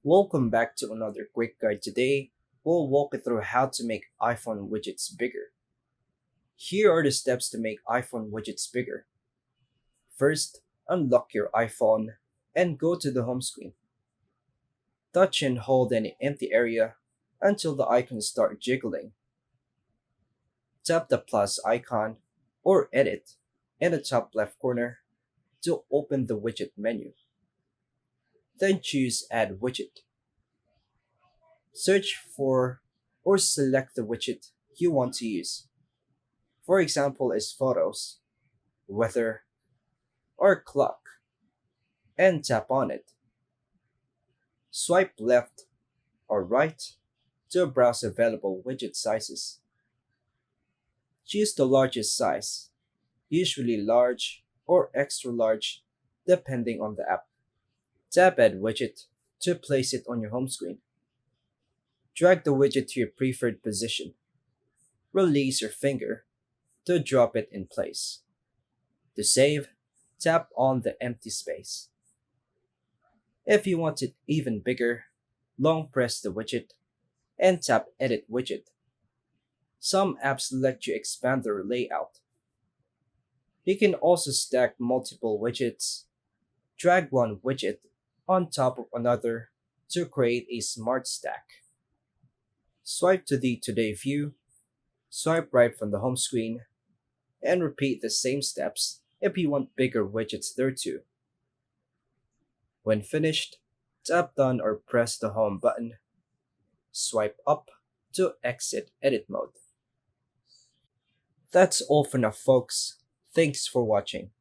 Welcome back to another quick guide. Today, we'll walk you through how to make iPhone widgets bigger. Here are the steps to make iPhone widgets bigger. First, unlock your iPhone and go to the home screen. Touch and hold any empty area until the icons start jiggling. Tap the plus icon or edit in the top left corner to open the widget menu. Then choose Add Widget. Search for or select the widget you want to use. For example, is photos, weather, or clock, and tap on it. Swipe left or right to browse available widget sizes. Choose the largest size, usually large or extra large, depending on the app. Tap Add Widget to place it on your home screen. Drag the widget to your preferred position. Release your finger to drop it in place. To save, tap on the empty space. If you want it even bigger, long press the widget and tap Edit Widget. Some apps let you expand their layout. You can also stack multiple widgets. Drag one widget on top of another to create a smart stack. Swipe to the Today view, swipe right from the home screen, and repeat the same steps if you want bigger widgets there too. When finished, tap Done or press the Home button. Swipe up to exit edit mode. That's all for now, folks. Thanks for watching.